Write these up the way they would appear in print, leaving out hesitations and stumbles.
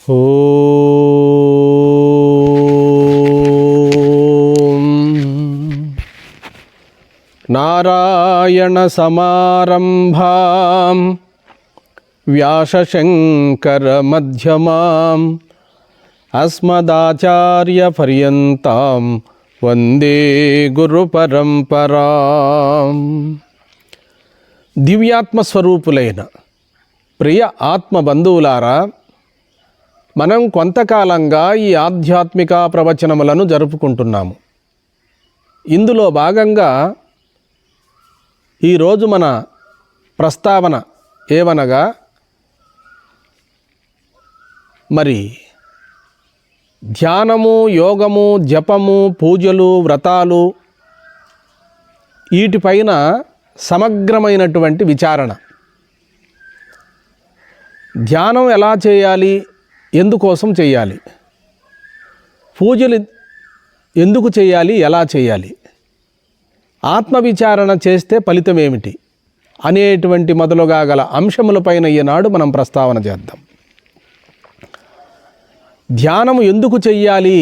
ఓం నారాయణ సమారంభాం వ్యాసశంకర మధ్యమాం అస్మదాచార్య పర్యంతాం వందే గురు పరంపరాం. దివ్యాత్మస్వరూపులైన ప్రియ ఆత్మ బంధువులారా, మనం కొంతకాలంగా ఈ ఆధ్యాత్మిక ప్రవచనములను జరుపుకుంటున్నాము. ఇందులో భాగంగా ఈరోజు మన ప్రస్తావన ఏమనగా, మరి ధ్యానము, యోగము, జపము, పూజలు, వ్రతాలు వీటిపైన సమగ్రమైనటువంటి విచారణ. ధ్యానం ఎలా చేయాలి, ఎందుకోసం చేయాలి, పూజలు ఎందుకు చేయాలి, ఎలా చేయాలి, ఆత్మవిచారణ చేస్తే ఫలితం ఏమిటి అనేటువంటి మొదలుగా గల అంశములపైన ఈనాడు మనం ప్రస్తావన చేద్దాం. ధ్యానము ఎందుకు చెయ్యాలి,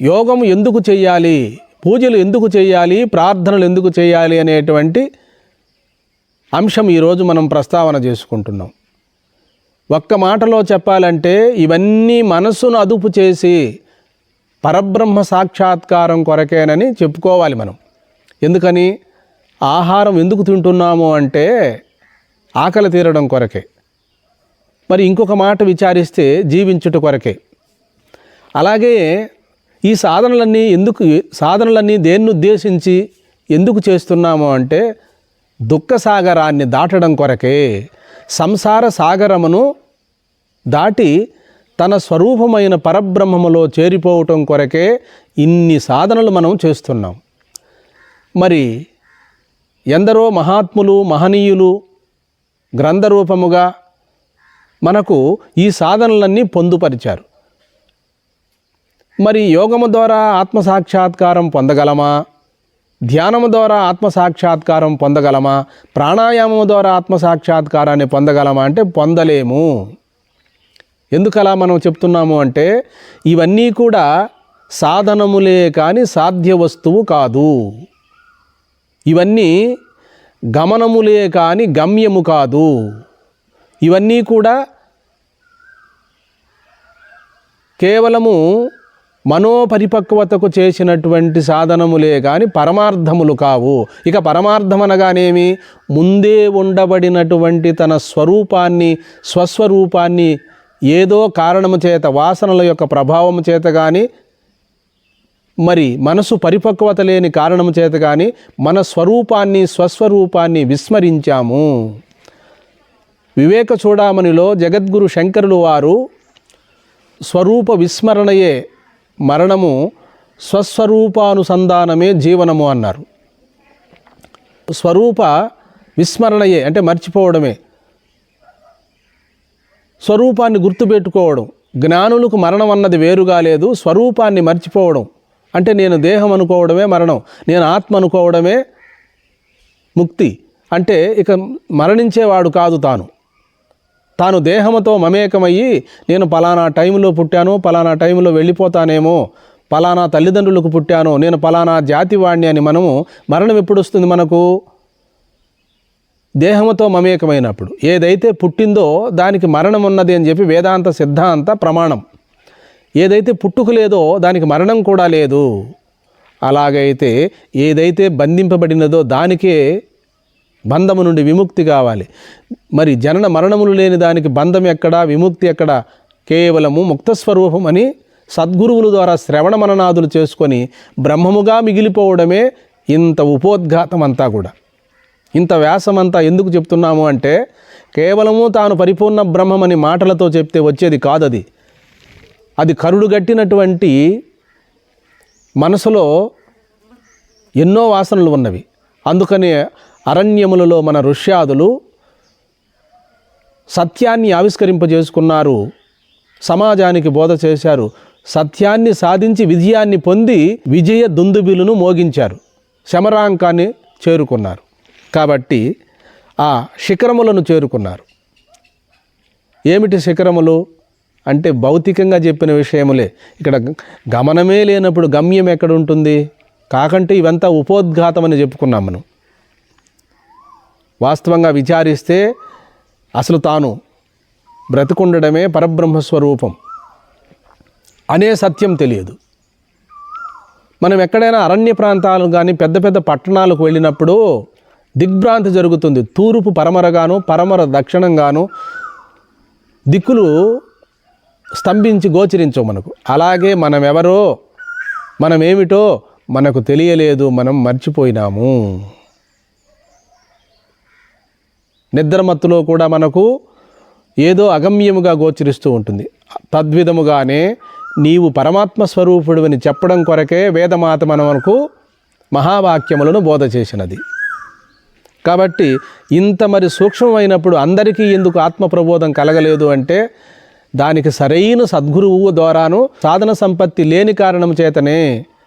యోగము ఎందుకు చెయ్యాలి, పూజలు ఎందుకు చేయాలి, ప్రార్థనలు ఎందుకు చేయాలి అనేటువంటి అంశం ఈరోజు మనం ప్రస్తావన చేసుకుంటున్నాం. ఒక్క మాటలో చెప్పాలంటే ఇవన్నీ మనస్సును అదుపు చేసి పరబ్రహ్మ సాక్షాత్కారం కొరకేనని చెప్పుకోవాలి మనం. ఎందుకని? ఆహారం ఎందుకు తింటున్నాము అంటే ఆకలి తీరడం కొరకే. మరి ఇంకొక మాట విచారిస్తే జీవించుట కొరకే. అలాగే ఈ సాధనలన్నీ దేన్ని ఉద్దేశించి ఎందుకు చేస్తున్నాము అంటే దుఃఖ సాగరాన్ని దాటడం కొరకే. సంసార సాగరమును దాటి తన స్వరూపమైన పరబ్రహ్మములో చేరిపోవటం కొరకే ఇన్ని సాధనలు మనం చేస్తున్నాం. మరి ఎందరో మహాత్ములు, మహనీయులు గ్రంథరూపముగా మనకు ఈ సాధనలన్నీ పొందుపరిచారు. మరి యోగము ద్వారా ఆత్మసాక్షాత్కారం పొందగలమా, ధ్యానము ద్వారా ఆత్మసాక్షాత్కారం పొందగలమా, ప్రాణాయామము ద్వారా ఆత్మసాక్షాత్కారాన్ని పొందగలమా అంటే పొందలేము. ఎందుకలా మనం చెప్తున్నాము అంటే ఇవన్నీ కూడా సాధనములే కానీ సాధ్య వస్తువు కాదు. ఇవన్నీ గమనములే కానీ గమ్యము కాదు. ఇవన్నీ కూడా కేవలము మనోపరిపక్వతకు చేసినటువంటి సాధనములే కానీ పరమార్థములు కావు. ఇక పరమార్థం అనగానేమి? ముందే ఉండబడినటువంటి తన స్వస్వరూపాన్ని ఏదో కారణము చేత, వాసనల యొక్క ప్రభావము చేత కానీ, మరి మనసు పరిపక్వత లేని కారణము చేత కానీ మన స్వస్వరూపాన్ని విస్మరించాము. వివేక చూడామణిలో జగద్గురు శంకరులు వారు స్వరూప విస్మరణయే మరణము, స్వస్వరూపానుసంధానమే జీవనము అన్నారు. స్వరూప విస్మరణయే అంటే మర్చిపోవడమే, స్వరూపాన్ని గుర్తుపెట్టుకోవడం. జ్ఞానులకు మరణం అన్నది వేరుగా లేదు. స్వరూపాన్ని మర్చిపోవడం అంటే నేను దేహం అనుకోవడమే మరణం, నేను ఆత్మ అనుకోవడమే ముక్తి. అంటే ఇక మరణించేవాడు కాదు తాను దేహంతో మమేకమయ్యి నేను పలానా టైంలో పుట్టాను, పలానా టైంలో వెళ్ళిపోతానేమో, పలానా తల్లిదండ్రులకు పుట్టాను, నేను పలానా జాతివాణ్ణి అని మనము మరణం ఎప్పుడు వస్తుంది మనకు? దేహంతో మమేకమైనప్పుడు. ఏదైతే పుట్టిందో దానికి మరణం ఉన్నది అని చెప్పి వేదాంత సిద్ధాంత ప్రమాణం. ఏదైతే పుట్టుక లేదో దానికి మరణం కూడా లేదు. అలాగైతే ఏదైతే బంధింపబడినదో దానికే బంధము నుండి విముక్తి కావాలి. మరి జనన మరణములు లేని దానికి బంధం ఎక్కడా, విముక్తి ఎక్కడా? కేవలము ముక్తస్వరూపం అని సద్గురువుల ద్వారా శ్రవణ మననాదులు చేసుకొని బ్రహ్మముగా మిగిలిపోవడమే ఇంత ఉపోద్ఘాతం అంతా కూడా. ఇంత వ్యాసమంతా ఎందుకు చెప్తున్నాము అంటే కేవలము తాను పరిపూర్ణ బ్రహ్మమని మాటలతో చెప్తే వచ్చేది కాదది. అది కరుడు గట్టినటువంటి మనసులో ఎన్నో వాసనలు ఉన్నవి. అందుకనే అరణ్యములలో మన ఋష్యాదులు సత్యాన్ని ఆవిష్కరింపజేసుకున్నారు, సమాజానికి బోధ చేశారు. సత్యాన్ని సాధించి విజయాన్ని పొంది విజయ దుందుబిలును మోగించారు, శమరాంకాన్ని చేరుకున్నారు. కాబట్టి ఆ శిఖరములను చేరుకున్నారు. ఏమిటి శిఖరములు అంటే భౌతికంగా చెప్పిన విషయములే. ఇక్కడ గమనమే లేనప్పుడు గమ్యం ఎక్కడ ఉంటుంది? కాకంటే ఇవంతా ఉపోద్ఘాతం అని చెప్పుకున్నాం మనం. వాస్తవంగా విచారిస్తే అసలు తాను బ్రతికుండడమే పరబ్రహ్మస్వరూపం అనే సత్యం తెలియదు. మనం ఎక్కడైనా అరణ్య ప్రాంతాలు కానీ పెద్ద పెద్ద పట్టణాలకు వెళ్ళినప్పుడు దిగ్భ్రాంతి జరుగుతుంది. తూర్పు పరమరగాను పరమర దక్షిణంగాను దిక్కులు స్తంభించి గోచరించవు మనకు. అలాగే మనం ఎవరో మనమేమిటో మనకు తెలియలేదు, మనం మర్చిపోయినాము. నిద్రమత్తులో కూడా మనకు ఏదో అగమ్యముగా గోచరిస్తూ ఉంటుంది. తద్విధముగానే నీవు పరమాత్మ స్వరూపుడివని చెప్పడం కొరకే వేదమాత మనకు మహావాక్యములను బోధ చేసినది. కాబట్టి ఇంత మరి సూక్ష్మమైనప్పుడు అందరికీ ఎందుకు ఆత్మ ప్రబోధం కలగలేదు అంటే దానికి సరైన సద్గురువు ద్వారాను సాధన సంపత్తి లేని కారణం చేతనే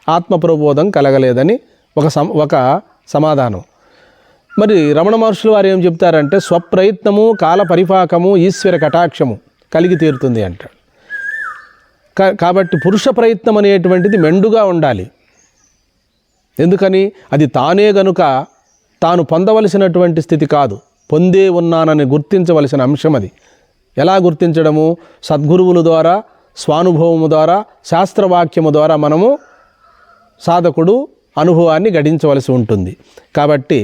ఆత్మ ప్రబోధం కలగలేదని ఒక సమాధానం. మరి రమణ మహర్షులు వారు ఏం చెప్తారంటే స్వప్రయత్నము కాల పరిపాకము ఈశ్వర కటాక్షము కలిగి తీరుతుంది అంటాడు. కాబట్టి పురుష ప్రయత్నం అనేటువంటిది మెండుగా ఉండాలి. ఎందుకని? అది తానే గనుక తాను పొందవలసినటువంటి స్థితి కాదు, పొందే ఉన్నానని గుర్తించవలసిన అంశం అది. ఎలా గుర్తించడము? సద్గురువుల ద్వారా, స్వానుభవము ద్వారా, శాస్త్రవాక్యము ద్వారా మనము సాధకుడు అనుభవాన్ని గడించవలసి ఉంటుంది. కాబట్టి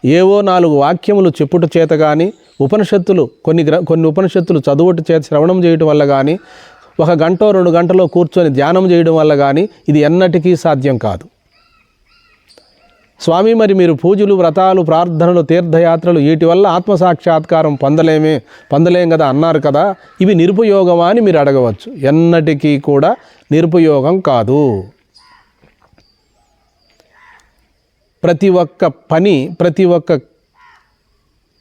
ఏవో 4 వాక్యములు చెప్పుట చేత కానీ, ఉపనిషత్తులు కొన్ని ఉపనిషత్తులు చదువుట చేత శ్రవణం చేయడం వల్ల కానీ, 1 గంట 2 గంటలో కూర్చొని ధ్యానం చేయడం వల్ల కానీ ఇది ఎన్నటికీ సాధ్యం కాదు. స్వామి, మరి మీరు పూజలు, వ్రతాలు, ప్రార్థనలు, తీర్థయాత్రలు వీటి వల్ల ఆత్మసాక్షాత్కారం పొందలేం కదా అన్నారు కదా, ఇవి నిరుపయోగమా అని మీరు అడగవచ్చు. ఎన్నటికీ కూడా నిరుపయోగం కాదు. ప్రతి ఒక్క పని, ప్రతి ఒక్క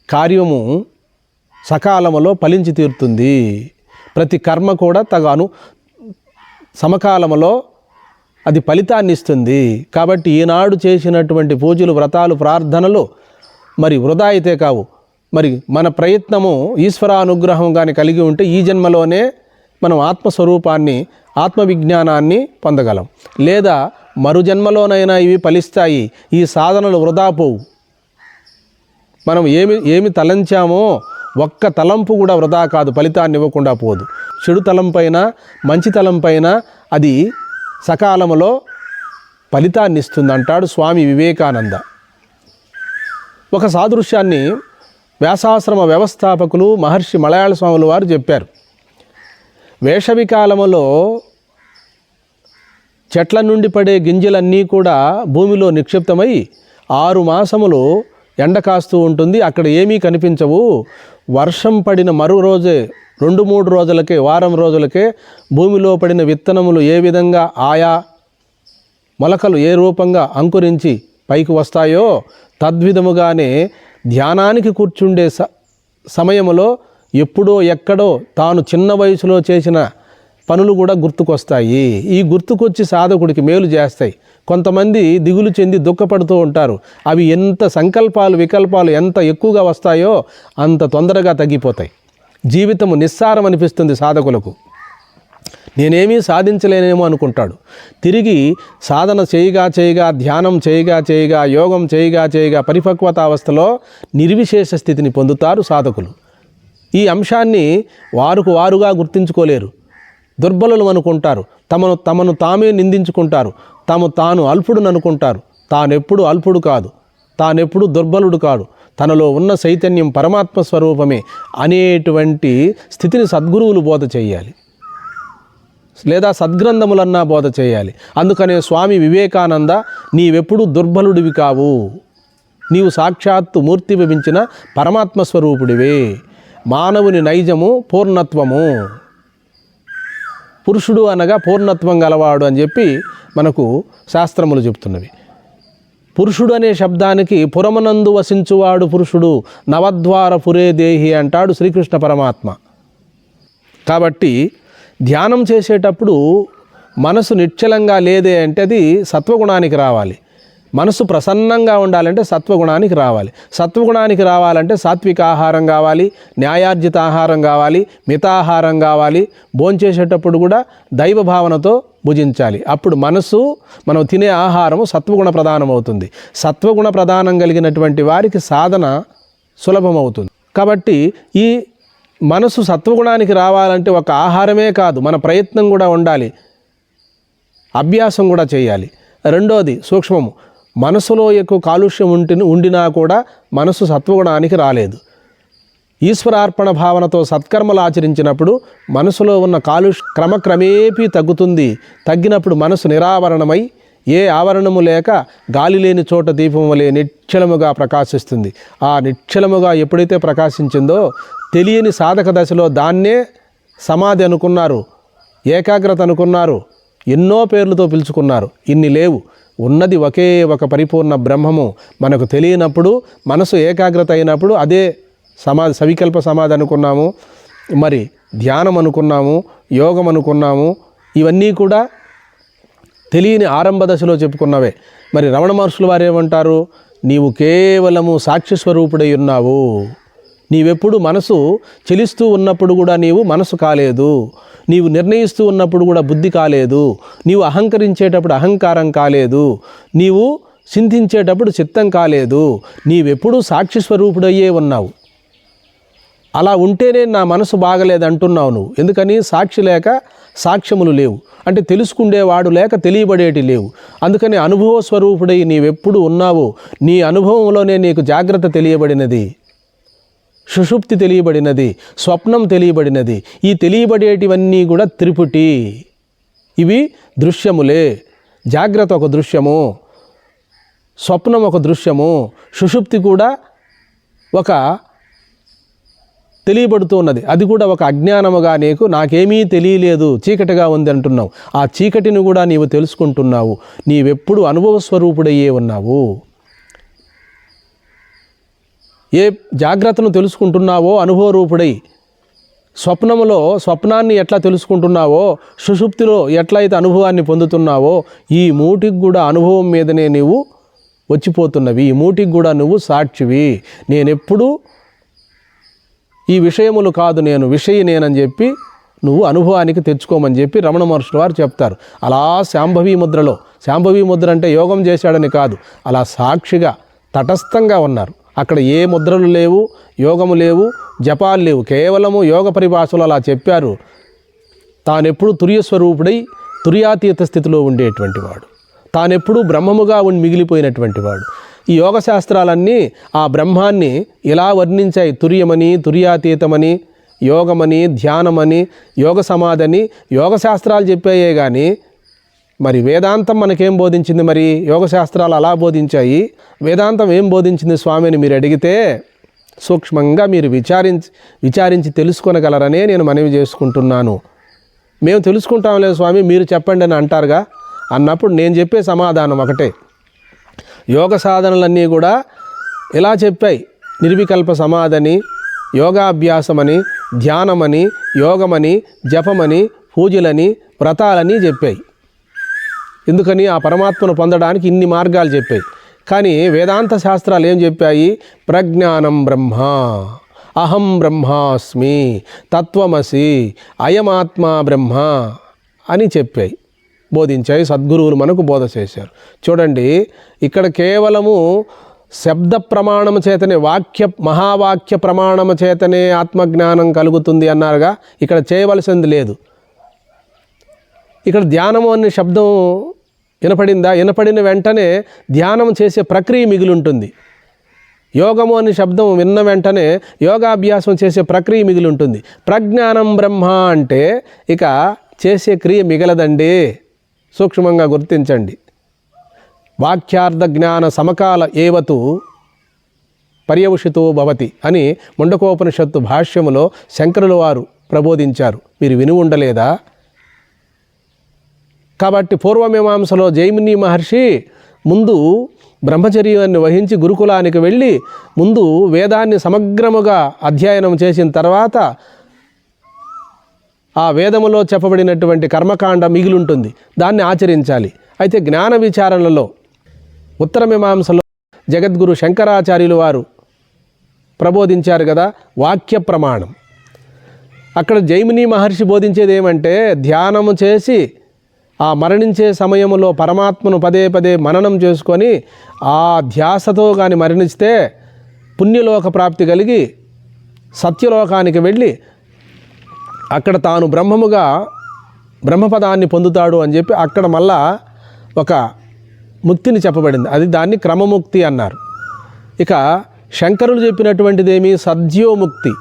కార్యము సకాలములో ఫలించి తీరుతుంది. ప్రతి కర్మ కూడా సమకాలములో అది ఫలితాన్ని ఇస్తుంది. కాబట్టి ఈనాడు చేసినటువంటి పూజలు, వ్రతాలు, ప్రార్థనలు మరి వృధా అయితే కావు. మరి మన ప్రయత్నము ఈశ్వరానుగ్రహం కానీ కలిగి ఉంటే ఈ జన్మలోనే మనం ఆత్మస్వరూపాన్ని, ఆత్మవిజ్ఞానాన్ని పొందగలం. లేదా మరు జన్మలోనైనా ఇవి ఫలిస్తాయి. ఈ సాధనలు వృధా పోవు. మనం ఏమి తలంచామో ఒక్క తలంపు కూడా వృధా కాదు, ఫలితాన్ని ఇవ్వకుండా పోదు. చెడు తలంపైన మంచి తలంపైన అది సకాలములో ఫలితాన్ని ఇస్తుంది అంటాడు స్వామి వివేకానంద. ఒక సాదృశ్యాన్ని వ్యాసాశ్రమ వ్యవస్థాపకులు మహర్షి మలయాళ స్వాములు వారు చెప్పారు. వేసవి కాలములో చెట్ల నుండి పడే గింజలన్నీ కూడా భూమిలో నిక్షిప్తమై 6 మాసములు ఎండ కాస్తూ ఉంటుంది. అక్కడ ఏమీ కనిపించవు. వర్షం పడిన మరో రోజే 2-3 రోజులకే, వారం రోజులకే భూమిలో పడిన విత్తనములు ఏ విధంగా ఆయా మొలకలు ఏ రూపంగా అంకురించి పైకి వస్తాయో తద్విధముగానే ధ్యానానికి కూర్చుండే సమయములో ఎప్పుడో ఎక్కడో తాను చిన్న వయసులో చేసిన పనులు కూడా గుర్తుకొస్తాయి. ఈ గుర్తుకొచ్చి సాధకుడికి మేలు చేస్తాయి. కొంతమంది దిగులు చెంది దుఃఖపడుతూ ఉంటారు. అవి ఎంత సంకల్పాలు, వికల్పాలు ఎంత ఎక్కువగా వస్తాయో అంత తొందరగా తగ్గిపోతాయి. జీవితము నిస్సారం అనిపిస్తుంది సాధకులకు. నేనేమీ సాధించలేనేమో అనుకుంటాడు. తిరిగి సాధన చేయగా, ధ్యానం చేయగా, యోగం చేయగా పరిపక్వతావస్థలో నిర్విశేష స్థితిని పొందుతారు సాధకులు. ఈ అంశాన్ని వారుగా గుర్తించుకోలేరు. దుర్బలులు అనుకుంటారు. తమను తామే నిందించుకుంటారు. తాను అల్పుడుని అనుకుంటారు. తానెప్పుడు అల్పుడు కాదు, తానెప్పుడు దుర్బలుడు కాడు. తనలో ఉన్న చైతన్యం పరమాత్మ స్వరూపమే అనేటువంటి స్థితిని సద్గురువులు బోధ చేయాలి, లేదా సద్గ్రంథములన్నా బోధ చేయాలి. అందుకనే స్వామి వివేకానంద, నీవెప్పుడు దుర్బలుడివి కావు, నీవు సాక్షాత్తు మూర్తి విభించిన పరమాత్మ స్వరూపుడివే. మానవుని నైజము పూర్ణత్వము, పురుషుడు అనగా పూర్ణత్వం గలవాడు అని చెప్పి మనకు శాస్త్రములు చెప్తున్నవి. పురుషుడు అనే శబ్దానికి పురమనందు వసించువాడు పురుషుడు, నవద్వార పురే దేహి అంటాడు శ్రీకృష్ణ పరమాత్మ. కాబట్టి ధ్యానం చేసేటప్పుడు మనసు నిశ్చలంగా లేదే అంటే అది సత్వగుణానికి రావాలి. మనసు ప్రసన్నంగా ఉండాలంటే సత్వగుణానికి రావాలి. సత్వగుణానికి రావాలంటే సాత్విక ఆహారం కావాలి, న్యాయార్జిత ఆహారం కావాలి, మితాహారం కావాలి. భోంచేసేటప్పుడు కూడా దైవ భావనతో భుజించాలి. అప్పుడు మనసు మనం తినే ఆహారము సత్వగుణ ప్రధానం అవుతుంది. సత్వగుణ ప్రధానం కలిగినటువంటి వారికి సాధన సులభమవుతుంది. కాబట్టి ఈ మనసు సత్వగుణానికి రావాలంటే ఒక ఆహారమే కాదు, మన ప్రయత్నం కూడా ఉండాలి, అభ్యాసం కూడా చేయాలి. రెండోది సూక్ష్మము, మనసులో ఎక్కువ కాలుష్యం ఉండినా కూడా మనసు సత్వగుణానికి రాలేదు. ఈశ్వరార్పణ భావనతో సత్కర్మలు ఆచరించినప్పుడు మనసులో ఉన్న క్రమక్రమేపీ తగ్గుతుంది. తగ్గినప్పుడు మనసు నిరావరణమై ఏ ఆవరణము లేక గాలి లేని చోట దీపం వలె నిశ్చలముగా ప్రకాశిస్తుంది. ఆ నిశ్చలముగా ఎప్పుడైతే ప్రకాశించిందో తెలియని సాధక దశలో దాన్నే సమాధి అనుకున్నారు, ఏకాగ్రత అనుకున్నారు, ఎన్నో పేర్లతో పిలుచుకున్నారు. ఇన్ని లేవు, ఉన్నది ఒకే ఒక పరిపూర్ణ బ్రహ్మము. మనకు తెలియనప్పుడు మనసు ఏకాగ్రత అయినప్పుడు అదే సమాధి, సవికల్ప సమాధి అనుకున్నాము, మరి ధ్యానం అనుకున్నాము, యోగం అనుకున్నాము. ఇవన్నీ కూడా తెలియని ఆరంభ దశలో చెప్పుకున్నవే. మరి రమణ మహర్షులు వారు ఏమంటారు? నీవు కేవలము సాక్షి స్వరూపుడై ఉన్నావు. నీవెప్పుడు మనసు చెలిస్తూ ఉన్నప్పుడు కూడా నీవు మనసు కాలేదు, నీవు నిర్ణయిస్తూ ఉన్నప్పుడు కూడా బుద్ధి కాలేదు, నీవు అహంకరించేటప్పుడు అహంకారం కాలేదు, నీవు చింతించేటప్పుడు చిత్తం కాలేదు, నీవెప్పుడూ సాక్షి స్వరూపుడయ్యే ఉన్నావు. అలా ఉంటేనే నా మనసు బాగలేదు అంటున్నావు నువ్వు. ఎందుకని? సాక్షి లేక సాక్ష్యములు లేవు, అంటే తెలుసుకుండేవాడు లేక తెలియబడేటి లేవు. అందుకని అనుభవ స్వరూపుడై నీవెప్పుడు ఉన్నావు. నీ అనుభవంలోనే నీకు జాగ్రత్త తెలియబడినది, సుషుప్తి తెలియబడినది, స్వప్నం తెలియబడినది. ఈ తెలియబడేటివన్నీ కూడా త్రిపుటి, ఇవి దృశ్యములే. జాగ్రత్త ఒక దృశ్యము, స్వప్నం ఒక దృశ్యము, సుషుప్తి కూడా ఒక తెలియబడుతూ ఉన్నది. అది కూడా ఒక అజ్ఞానముగా నీకు నాకేమీ తెలియలేదు, చీకటిగా ఉంది అంటున్నావు. ఆ చీకటిని కూడా నీవు తెలుసుకుంటున్నావు. నీవెప్పుడు అనుభవ స్వరూపుడయ్యే ఉన్నావు. ఏ జాగ్రత్తను తెలుసుకుంటున్నావో అనుభవ రూపుడై, స్వప్నములో స్వప్నాన్ని ఎట్లా తెలుసుకుంటున్నావో, సుషుప్తిలో ఎట్లయితే అనుభవాన్ని పొందుతున్నావో, ఈ మూటికి కూడా అనుభవం మీదనే నీవు వచ్చిపోతున్నవి. ఈ మూటికి కూడా నువ్వు సాక్షివి. నేనెప్పుడు ఈ విషయములు కాదు, నేను విషయి నేనని చెప్పి నువ్వు అనుభవానికి తెచ్చుకోమని చెప్పి రమణ మహర్షుల వారు చెప్తారు. అలా శాంభవి ముద్రలో, శాంభవి ముద్ర అంటే యోగం చేశాడని కాదు, అలా సాక్షిగా తటస్థంగా ఉన్నారు. అక్కడ ఏ ముద్రలు లేవు, యోగము లేవు, జపాలు లేవు, కేవలము యోగ పరిభాషలు అలా చెప్పారు. తానెప్పుడు తుర్యస్వరూపుడై తుర్యాతీత స్థితిలో ఉండేటువంటి వాడు, తానెప్పుడు బ్రహ్మముగా మిగిలిపోయినటువంటి వాడు. ఈ యోగ శాస్త్రాలన్నీ ఆ బ్రహ్మాన్ని ఇలా వర్ణించాయి. తుర్యమని, తుర్యాతీతమని, యోగమని, ధ్యానమని, యోగ సమాధని యోగ శాస్త్రాలు చెప్పాయే కానీ మరి వేదాంతం మనకేం బోధించింది? మరి యోగశాస్త్రాలు అలా బోధించాయి, వేదాంతం ఏం బోధించింది స్వామి అని మీరు అడిగితే సూక్ష్మంగా మీరు విచారించి తెలుసుకొనగలరనే నేను మనవి చేసుకుంటున్నాను. మేము తెలుసుకుంటాం లేదు స్వామి, మీరు చెప్పండి అని అంటారుగా. అన్నప్పుడు నేను చెప్పే సమాధానం ఒకటే. యోగ సాధనలన్నీ కూడా ఇలా చెప్పాయి. నిర్వికల్ప సమాధని, యోగాభ్యాసమని, ధ్యానమని, యోగమని, జపమని, పూజలని, వ్రతాలని చెప్పాయి. ఎందుకని? ఆ పరమాత్మను పొందడానికి ఇన్ని మార్గాలు చెప్పాయి. కానీ వేదాంత శాస్త్రాలు ఏం చెప్పాయి? ప్రజ్ఞానం బ్రహ్మ, అహం బ్రహ్మాస్మి, తత్వమసి, అయమాత్మా బ్రహ్మ అని చెప్పాయి, బోధించాయి. సద్గురువులు మనకు బోధ చేశారు. చూడండి, ఇక్కడ కేవలము శబ్ద ప్రమాణము చేతనే, మహావాక్య ప్రమాణము చేతనే ఆత్మజ్ఞానం కలుగుతుంది అన్నారుగా. ఇక్కడ చేయవలసింది లేదు. ఇక్కడ ధ్యానము అనే శబ్దం వినపడిందా? వినపడిన వెంటనే ధ్యానం చేసే ప్రక్రియ మిగిలి ఉంటుంది. యోగము అనే శబ్దం విన్న వెంటనే యోగాభ్యాసం చేసే ప్రక్రియ మిగిలి ఉంటుంది. ప్రజ్ఞానం బ్రహ్మ అంటే ఇక చేసే క్రియ మిగలదండి. సూక్ష్మంగా గుర్తించండి. వాక్యార్థ జ్ఞాన సమకాల ఏవతు పర్యవసితో భవతి అని ముండకోపనిషత్తు భాష్యములో శంకరుల వారు ప్రబోధించారు. మీరు విని ఉండలేదా? కాబట్టి పూర్వమీమాంసలో జైమిని మహర్షి ముందు బ్రహ్మచర్యాన్ని వహించి గురుకులానికి వెళ్ళి ముందు వేదాన్ని సమగ్రముగా అధ్యయనం చేసిన తర్వాత ఆ వేదములో చెప్పబడినటువంటి కర్మకాండ మిగిలి ఉంటుంది, దాన్ని ఆచరించాలి. అయితే జ్ఞాన విచారణలో ఉత్తర మీమాంసలో జగద్గురు శంకరాచార్యులు వారు ప్రబోధించారు కదా వాక్య ప్రమాణం. అక్కడ జైమిని మహర్షి బోధించేది ఏమంటే, ధ్యానము చేసి ఆ మరణించే సమయంలో పరమాత్మను పదే పదే మననం చేసుకొని ఆ ధ్యాసతో కానీ మరణిస్తే పుణ్యలోక ప్రాప్తి కలిగి సత్యలోకానికి వెళ్ళి అక్కడ తాను బ్రహ్మముగా బ్రహ్మపదాన్ని పొందుతాడు అని చెప్పి అక్కడ మళ్ళా ఒక ముక్తిని చెప్పబడింది. అది దాన్ని క్రమముక్తి అన్నారు. ఇక శంకరులు చెప్పినటువంటిదేమి సద్యోముక్తి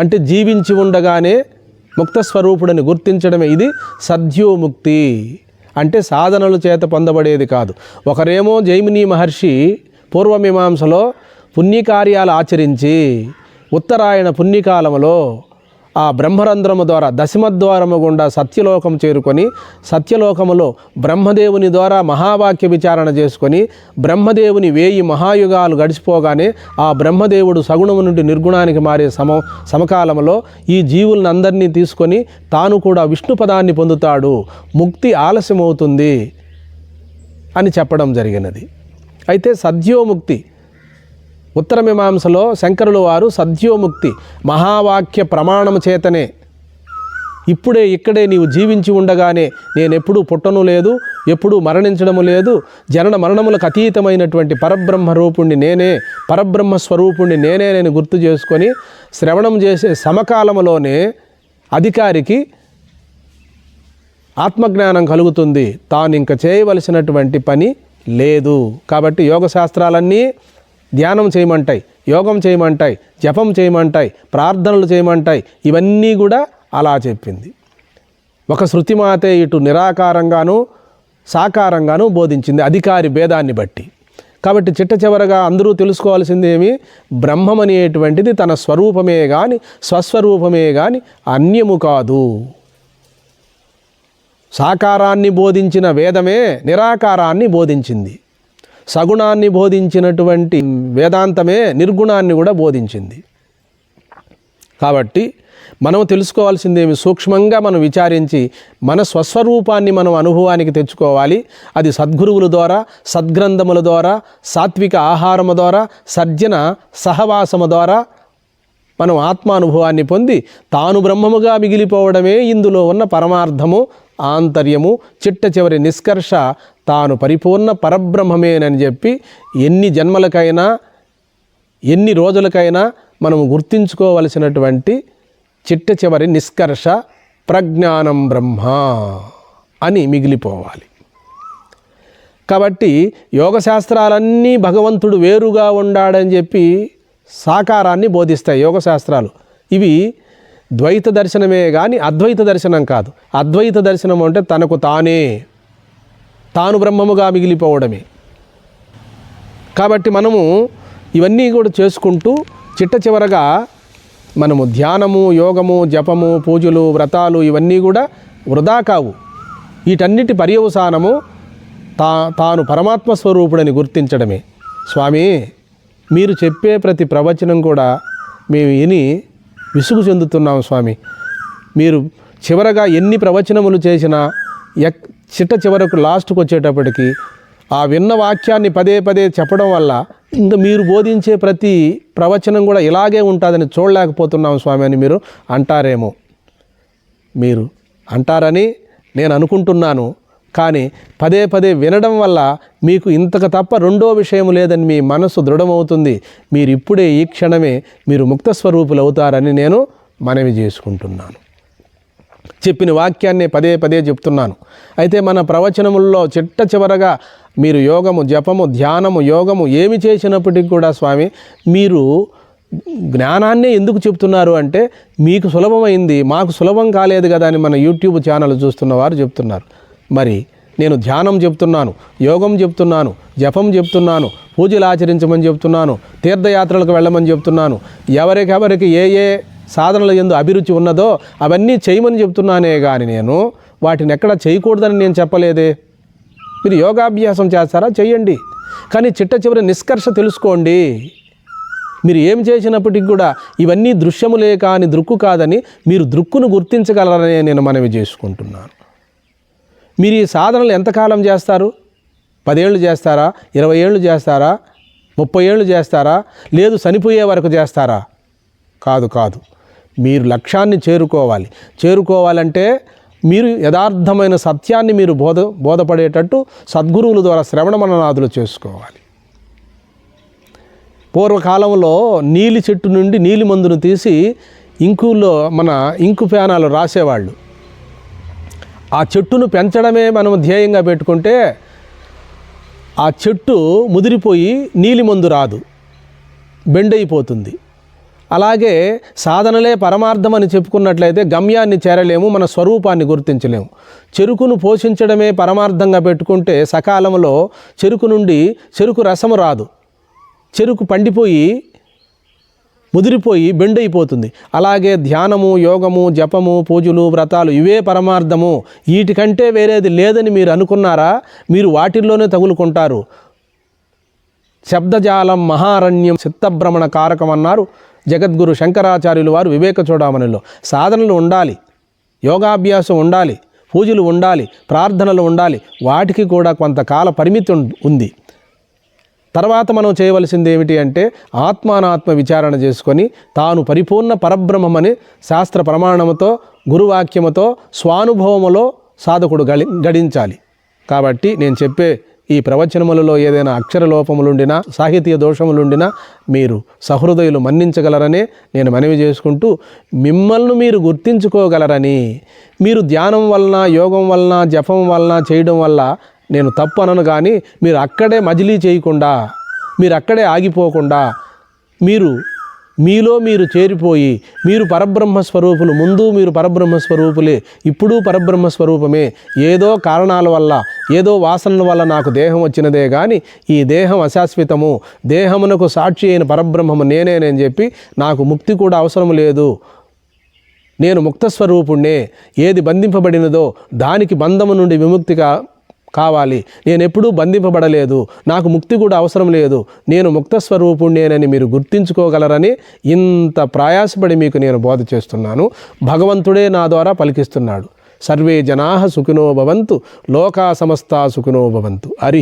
అంటే జీవించి ఉండగానే ముక్తస్వరూపుడని గుర్తించడమే ఇది సద్యోముక్తి. అంటే సాధనల చేత పొందబడేది కాదు. ఒకరేమో జైమిని మహర్షి పూర్వమీమాంసలో పుణ్యకార్యాలు ఆచరించి ఉత్తరాయణ పుణ్యకాలంలో ఆ బ్రహ్మరంధ్రము ద్వారా దశమద్వారము గుండా సత్యలోకం చేరుకొని సత్యలోకములో బ్రహ్మదేవుని ద్వారా మహావాక్య విచారణ చేసుకొని బ్రహ్మదేవుని 1000 మహాయుగాలు గడిచిపోగానే ఆ బ్రహ్మదేవుడు సగుణము నుండి నిర్గుణానికి మారే సమకాలంలో ఈ జీవులను అందరినీ తీసుకొని తాను కూడా విష్ణు పదాన్ని పొందుతాడు, ముక్తి ఆలస్యమవుతుంది అని చెప్పడం జరిగినది. అయితే సద్యోముక్తి ఉత్తర మీమాంసలో శంకరులు వారు సద్యోముక్తి మహావాక్య ప్రమాణము చేతనే ఇప్పుడే ఇక్కడే నీవు జీవించి ఉండగానే నేనెప్పుడూ పుట్టను లేదు, ఎప్పుడూ మరణించడము లేదు, జనన మరణములకు అతీతమైనటువంటి పరబ్రహ్మ రూపుణ్ణి నేనే, పరబ్రహ్మ స్వరూపుణ్ణి నేనే నేను గుర్తు చేసుకొని శ్రవణం చేసే సమకాలంలోనే అధికారికి ఆత్మజ్ఞానం కలుగుతుంది. తాను ఇంక చేయవలసినటువంటి పని లేదు. కాబట్టి యోగ శాస్త్రాలన్నీ ధ్యానం చేయమంటాయి, యోగం చేయమంటాయి, జపం చేయమంటాయి, ప్రార్థనలు చేయమంటాయి. ఇవన్నీ కూడా అలా చెప్పింది. ఒక శృతిమాతే ఇటు నిరాకారంగాను సాకారంగాను బోధించింది అధికారి భేదాన్ని బట్టి. కాబట్టి చిట్ట చివరగా అందరూ తెలుసుకోవాల్సిందేమి, బ్రహ్మం అనేటువంటిది తన స్వరూపమే కానీ స్వస్వరూపమే కానీ అన్యము కాదు. సాకారాన్ని బోధించిన వేదమే నిరాకారాన్ని బోధించింది. సగుణాన్ని బోధించినటువంటి వేదాంతమే నిర్గుణాన్ని కూడా బోధించింది. కాబట్టి మనం తెలుసుకోవాల్సిందేమి, సూక్ష్మంగా మనం విచారించి మన స్వస్వరూపాన్ని మనం అనుభవానికి తెచ్చుకోవాలి. అది సద్గురువుల ద్వారా, సద్గ్రంథముల ద్వారా, సాత్విక ఆహారము ద్వారా, సజ్జన సహవాసము ద్వారా మనం ఆత్మానుభవాన్ని పొంది తాను బ్రహ్మముగా మిగిలిపోవడమే ఇందులో ఉన్న పరమార్థము, ఆంతర్యము, చిట్ట చివరి నిష్కర్ష తాను పరిపూర్ణ పరబ్రహ్మమేనని చెప్పి ఎన్ని జన్మలకైనా ఎన్ని రోజులకైనా మనం గుర్తించుకోవలసినటువంటి చిట్ట చివరి నిష్కర్ష ప్రజ్ఞానం బ్రహ్మ అని మిగిలిపోవాలి. కాబట్టి యోగశాస్త్రాలన్నీ భగవంతుడు వేరుగా ఉండాడని చెప్పి సాకారాన్ని బోధిస్తాయి యోగశాస్త్రాలు. ఇవి ద్వైత దర్శనమే కానీ అద్వైత దర్శనం కాదు. అద్వైత దర్శనం అంటే తనకు తాను బ్రహ్మముగా మిగిలిపోవడమే. కాబట్టి మనము ఇవన్నీ కూడా చేసుకుంటూ చిట్ట చివరగా మనము ధ్యానము, యోగము, జపము, పూజలు, వ్రతాలు ఇవన్నీ కూడా వృధా కావు. వీటన్నిటి పర్యవసానము తాను పరమాత్మ స్వరూపుడని గుర్తించడమే. స్వామి, మీరు చెప్పే ప్రతి ప్రవచనం కూడా మేము విని విసుగు చెందుతున్నాం స్వామి. మీరు చివరగా ఎన్ని ప్రవచనములు చేసినా చిట్ట చివరకు లాస్ట్కి వచ్చేటప్పటికి ఆ విన్న వాక్యాన్ని పదే పదే చెప్పడం వల్ల ఇంకా మీరు బోధించే ప్రతి ప్రవచనం కూడా ఇలాగే ఉంటుందని చూడలేకపోతున్నాం స్వామి అని మీరు అంటారేమో. మీరు అంటారని నేను అనుకుంటున్నాను. కానీ పదే పదే వినడం వల్ల మీకు ఇంతకు తప్ప రెండో విషయం లేదని మీ మనసు దృఢమవుతుంది. మీరు ఇప్పుడే ఈ క్షణమే మీరు ముక్త స్వరూపులు అవుతారని నేను మనవి చేసుకుంటున్నాను. చెప్పిన వాక్యాన్ని పదే పదే చెప్తున్నాను. అయితే మన ప్రవచనముల్లో చిట్ట చివరగా మీరు యోగము, జపము, ధ్యానము, యోగము ఏమి చేసినప్పటికీ కూడా స్వామి మీరు జ్ఞానాన్నే ఎందుకు చెప్తున్నారు అంటే మీకు సులభమైంది, మాకు సులభం కాలేదు కదా అని మన యూట్యూబ్ ఛానల్ చూస్తున్న వారు చెప్తున్నారు. మరి నేను ధ్యానం చెప్తున్నాను, యోగం చెప్తున్నాను, జపం చెప్తున్నాను, పూజలు ఆచరించమని చెప్తున్నాను, తీర్థయాత్రలకు వెళ్ళమని చెప్తున్నాను. ఎవరికెవరికి ఏ ఏ సాధనల యందు అభిరుచి ఉన్నదో అవన్నీ చేయమని చెప్తున్నానే కానీ నేను వాటిని ఎక్కడ చేయకూడదని నేను చెప్పలేదే. మీరు యోగాభ్యాసం చేస్తారా, చేయండి. కానీ చిట్ట చివరి నిష్కర్ష తెలుసుకోండి. మీరు ఏం చేసినప్పటికీ కూడా ఇవన్నీ దృశ్యములే కానీ దృక్కు కాదని మీరు దృక్కును గుర్తించగలరనే నేను మనవి చేసుకుంటున్నాను. మీరు ఈ సాధనలు ఎంతకాలం చేస్తారు? 10 ఏళ్ళు చేస్తారా, 20 ఏళ్ళు చేస్తారా, 30 ఏళ్ళు చేస్తారా, లేదు చనిపోయే వరకు చేస్తారా? కాదు. మీరు లక్ష్యాన్ని చేరుకోవాలంటే మీరు యథార్థమైన సత్యాన్ని మీరు బోధపడేటట్టు సద్గురువుల ద్వారా శ్రవణ మననాదులు చేసుకోవాలి. పూర్వకాలంలో నీలి చెట్టు నుండి నీలి మందును తీసి ఇంకులో మన ఇంకు ప్యానాలు రాసేవాళ్ళు. ఆ చెట్టును పెంచడమే మనం ధ్యేయంగా పెట్టుకుంటే ఆ చెట్టు ముదిరిపోయి నీలి మందు రాదు, బెండైపోతుంది. అలాగే సాధనలే పరమార్థం అని చెప్పుకున్నట్లయితే గమ్యాన్ని చేరలేము, మన స్వరూపాన్ని గుర్తించలేము. చెరుకును పోషించడమే పరమార్థంగా పెట్టుకుంటే సకాలంలో చెరుకు నుండి చెరుకు రసము రాదు, చెరుకు పండిపోయి ముదిరిపోయి బెండైపోతుంది. అలాగే ధ్యానము, యోగము, జపము, పూజలు, వ్రతాలు ఇవే పరమార్థము, వీటికంటే వేరేది లేదని మీరు అనుకున్నారా? మీరు వాటిల్లోనే తగులుకుంటారు. శబ్దజాలం మహారణ్యం చిత్తభ్రమణ కారకం అన్నారు జగద్గురు శంకరాచార్యులు వారు వివేక చూడామణిలో. సాధనలు ఉండాలి, యోగాభ్యాసం ఉండాలి, పూజలు ఉండాలి, ప్రార్థనలు ఉండాలి. వాటికి కూడా కొంతకాల పరిమితి ఉంది. తర్వాత మనం చేయవలసింది ఏమిటి అంటే ఆత్మానాత్మ విచారణ చేసుకొని తాను పరిపూర్ణ పరబ్రహ్మమని శాస్త్ర ప్రమాణముతో, గురువాక్యముతో, స్వానుభవములో సాధకుడు గడించాలి. కాబట్టి నేను చెప్పే ఈ ప్రవచనములలో ఏదైనా అక్షర లోపములుండినా, సాహితీయ దోషములుండినా మీరు సహృదయులు మన్నించగలరనే నేను మనవి చేసుకుంటూ, మిమ్మల్ని మీరు గుర్తించుకోగలరని, మీరు ధ్యానం వలన, యోగం వలన, జపం వలన చేయడం వల్ల నేను తప్పు అనను. కానీ మీరు అక్కడే మజిలీ చేయకుండా, మీరు అక్కడే ఆగిపోకుండా, మీలో మీరు చేరిపోయి మీరు పరబ్రహ్మ స్వరూపులు, ముందు మీరు పరబ్రహ్మ స్వరూపులే, ఇప్పుడు పరబ్రహ్మ స్వరూపమే, ఏదో కారణాల వల్ల, ఏదో వాసనల వల్ల నాకు దేహం వచ్చినదే కానీ ఈ దేహం అశాశ్వతము, దేహమునకు సాక్షి అయిన పరబ్రహ్మము నేనేనని చెప్పి నాకు ముక్తి కూడా అవసరం లేదు, నేను ముక్తస్వరూపుణ్ణే, ఏది బంధింపబడినదో దానికి బంధము నుండి విముక్తిగా కావాలి, నేను ఎప్పుడూ బంధింపబడలేదు, నాకు ముక్తి కూడా అవసరం లేదు, నేను ముక్తస్వరూపుణ్ణేనని మీరు గుర్తించుకోగలరని ఇంత ప్రయాసపడి మీకు నేను బోధ చేస్తున్నాను. భగవంతుడే నా ద్వారా పలికిస్తున్నాడు. సర్వే జనాః సుఖినో భవంతు, లోకా సమస్తా సుఖినో భవంతు. హరి